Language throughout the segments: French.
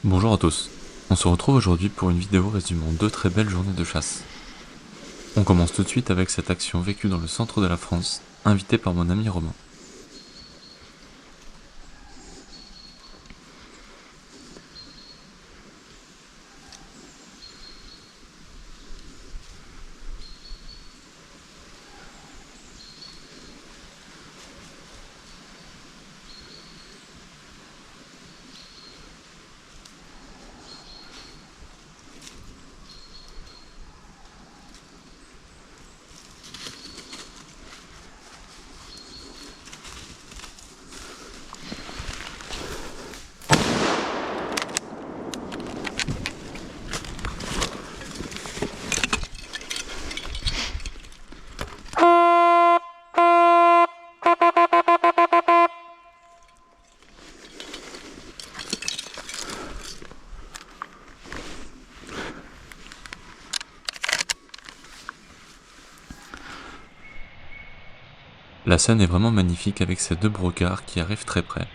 Bonjour à tous, on se retrouve aujourd'hui pour une vidéo résumant deux très belles journées de chasse. On commence tout de suite avec cette action vécue dans le centre de la France, invitée par mon ami Romain. La scène est vraiment magnifique avec ces deux brocards qui arrivent très près.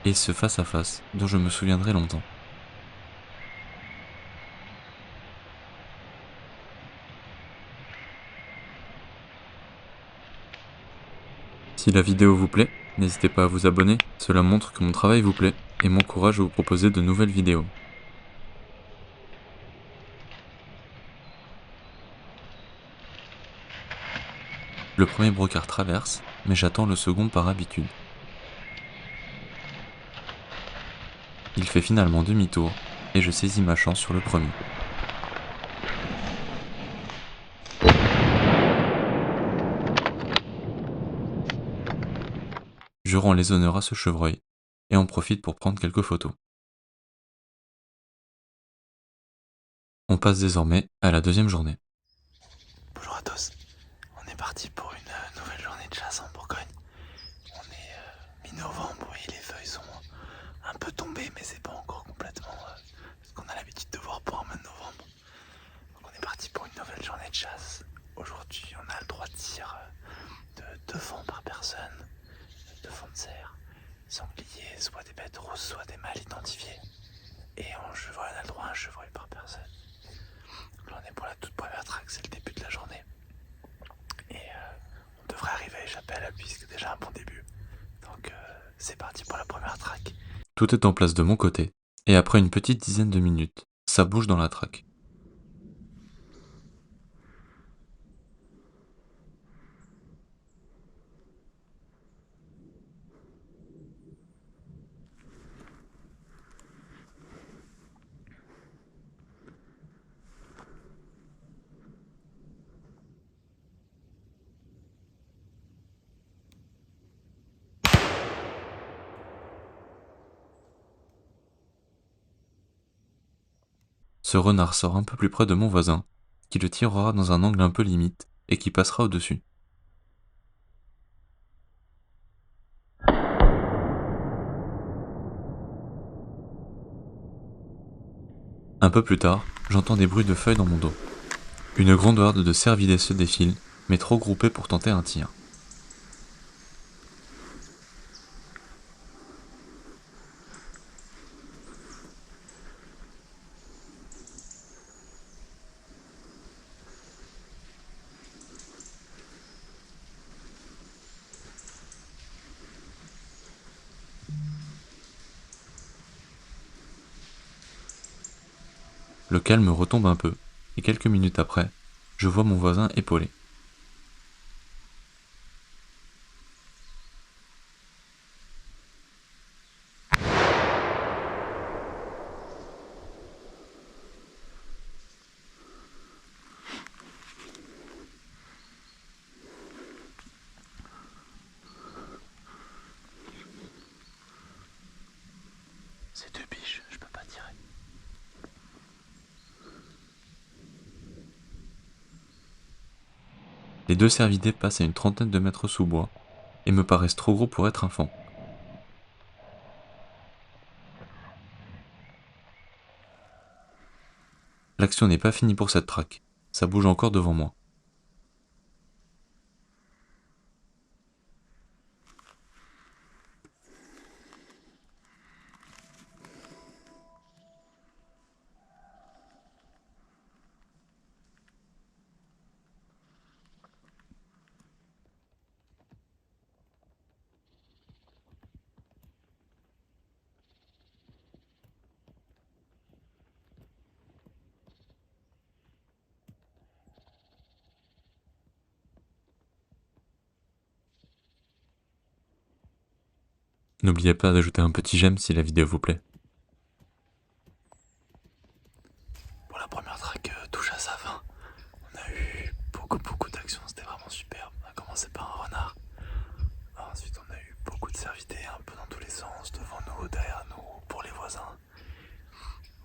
Et ce face à face, dont je me souviendrai longtemps. Si la vidéo vous plaît, n'hésitez pas à vous abonner, cela montre que mon travail vous plaît et m'encourage à vous proposer de nouvelles vidéos. Le premier brocard traverse, mais j'attends le second par habitude. Il fait finalement demi-tour, et je saisis ma chance sur le premier. Je rends les honneurs à ce chevreuil, et en profite pour prendre quelques photos. On passe désormais à la deuxième journée. Bonjour à tous, on est parti pour une nouvelle journée de chasse en Bourgogne. On est mi-novembre et les feuilles sont un peu tombées, mais c'est pas encore complètement ce qu'on a l'habitude de voir pour un mois de novembre. Donc on est parti pour une nouvelle journée de chasse. Aujourd'hui, on a le droit de tir de 2 faons par personne, 2 faons de cerf, sangliers, soit des bêtes rousses, soit des mâles identifiés. Et en chevreuil, on a le droit à un chevreuil par personne. Donc là, on est pour la toute première traque, c'est le début de la journée. Et on devrait arriver à échapper à la pluie, c'est déjà un bon début. Donc c'est parti pour la première traque. Tout est en place de mon côté, et après une petite dizaine de minutes, ça bouge dans la traque. Ce renard sort un peu plus près de mon voisin, qui le tirera dans un angle un peu limite, et qui passera au-dessus. Un peu plus tard, j'entends des bruits de feuilles dans mon dos. Une grande horde de cervidés se défile, mais trop groupés pour tenter un tir. Le calme retombe un peu, et quelques minutes après, je vois mon voisin épaulé. C'est 2 biches, je peux pas tirer. Les deux cervidés passent à une trentaine de mètres sous bois, et me paraissent trop gros pour être un faon. L'action n'est pas finie pour cette traque, ça bouge encore devant moi. N'oubliez pas d'ajouter un petit j'aime si la vidéo vous plaît. Bon, la première track touche à sa fin. On a eu beaucoup d'actions, c'était vraiment superbe. On a commencé par un renard. Ensuite, on a eu beaucoup de cervidés un peu dans tous les sens, devant nous, derrière nous, pour les voisins.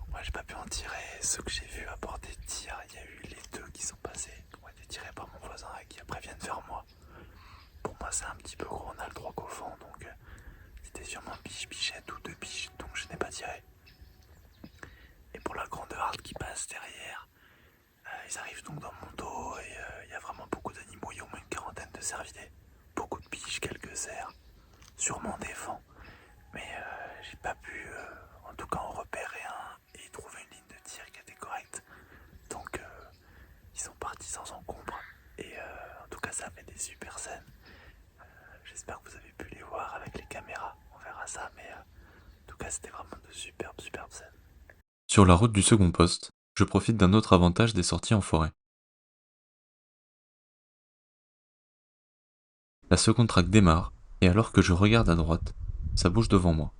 Moi, j'ai pas pu en tirer. Ceux que j'ai vus apporter tir, il y a eu les deux qui sont passés, qui ont été tirés par mon voisin et qui après viennent vers moi. Pour moi, c'est un petit peu gros, on a le droit qu'au fond, donc c'était sûrement bichette ou deux biches, donc je n'ai pas tiré. Et pour la grande harde qui passe derrière, ils arrivent donc dans mon dos et il y a vraiment beaucoup d'animaux, il y a au moins une quarantaine de cervidés. Beaucoup de biches, quelques cerfs, sûrement des vents. Mais j'ai pas pu en tout cas en repérer un et trouver une ligne de tir qui était correcte. Donc ils sont partis sans encombre. Et en tout cas ça fait des super scènes. J'espère que vous avez pu les voir avec les caméras. On verra ça, mais en tout cas c'était vraiment de superbes scènes. Sur la route du second poste, je profite d'un autre avantage des sorties en forêt. La seconde track démarre, et alors que je regarde à droite, ça bouge devant moi.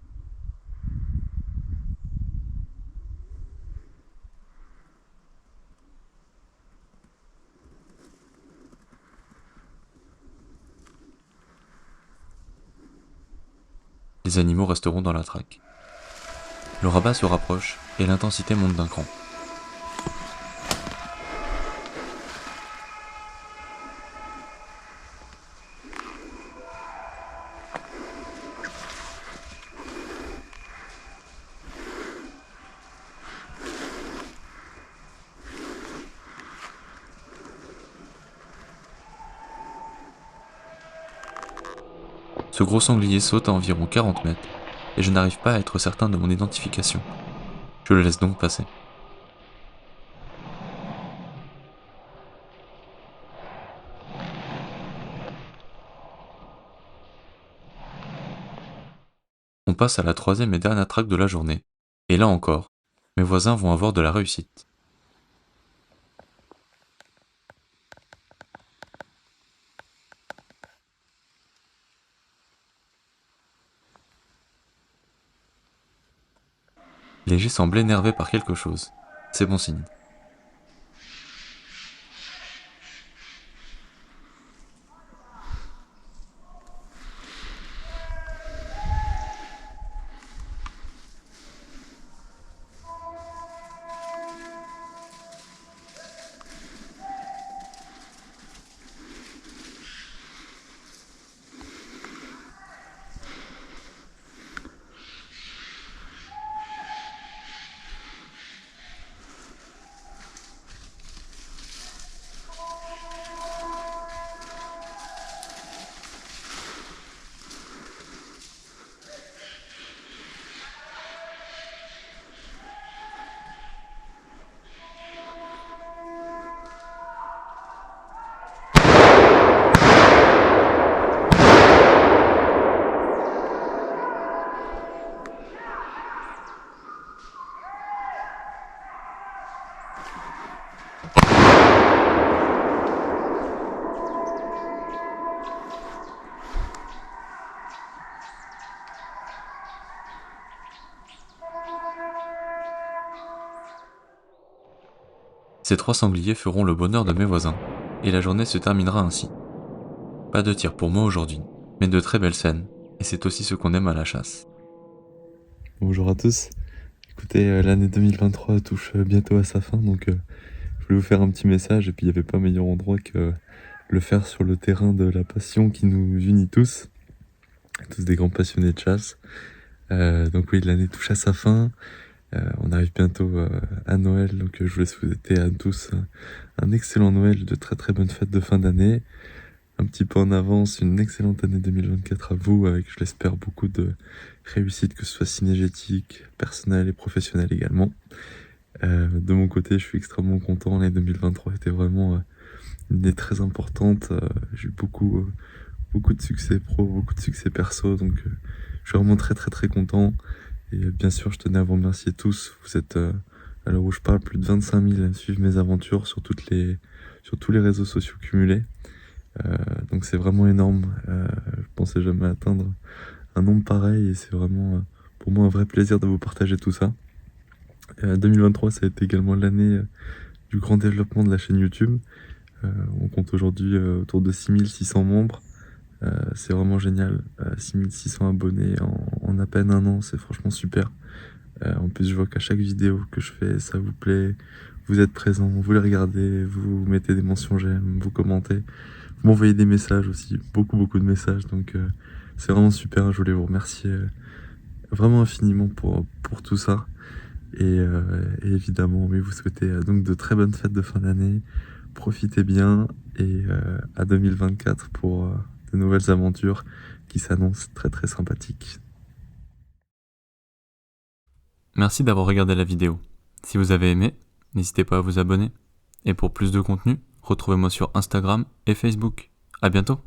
Les animaux resteront dans la track. Le rabat se rapproche, et l'intensité monte d'un cran. Ce gros sanglier saute à environ 40 mètres, et je n'arrive pas à être certain de mon identification. Je le laisse donc passer. On passe à la troisième et dernière track de la journée, et là encore, mes voisins vont avoir de la réussite. Léger semble énervé par quelque chose. C'est bon signe. Ces 3 sangliers feront le bonheur de mes voisins, et la journée se terminera ainsi. Pas de tir pour moi aujourd'hui, mais de très belles scènes, et c'est aussi ce qu'on aime à la chasse. Bonjour à tous. Écoutez, l'année 2023 touche bientôt à sa fin, donc je voulais vous faire un petit message, et puis il n'y avait pas meilleur endroit que le faire sur le terrain de la passion qui nous unit tous des grands passionnés de chasse. Donc oui, l'année touche à sa fin, on arrive bientôt à Noël, donc je voulais souhaiter à tous un excellent Noël, de très bonnes fêtes de fin d'année. Un petit peu en avance, une excellente année 2024 à vous, avec, je l'espère, beaucoup de réussite, que ce soit synégétique, personnelle et professionnelle également. De mon côté, je suis extrêmement content. L'année 2023 était vraiment une année très importante. J'ai eu beaucoup de succès pro, beaucoup de succès perso, donc je suis vraiment très content. Et bien sûr, je tenais à vous remercier tous. Vous êtes, à l'heure où je parle, plus de 25 000 à suivre mes aventures sur tous les réseaux sociaux cumulés. Donc c'est vraiment énorme. Je pensais jamais atteindre un nombre pareil et c'est vraiment pour moi un vrai plaisir de vous partager tout ça. 2023, ça a été également l'année du grand développement de la chaîne YouTube. On compte aujourd'hui autour de 6600 membres. C'est vraiment génial. 6600 abonnés en à peine un an, c'est franchement super. En plus, je vois qu'à chaque vidéo que je fais, ça vous plaît. Vous êtes présents, vous les regardez, vous mettez des mentions j'aime, vous commentez. Vous m'envoyez des messages aussi, beaucoup de messages. Donc c'est vraiment super. Je voulais vous remercier vraiment infiniment pour tout ça. Et évidemment, oui, vous souhaitez donc de très bonnes fêtes de fin d'année. Profitez bien et à 2024 pour de nouvelles aventures qui s'annoncent très sympathiques. Merci d'avoir regardé la vidéo. Si vous avez aimé, n'hésitez pas à vous abonner. Et pour plus de contenu, retrouvez-moi sur Instagram et Facebook. À bientôt!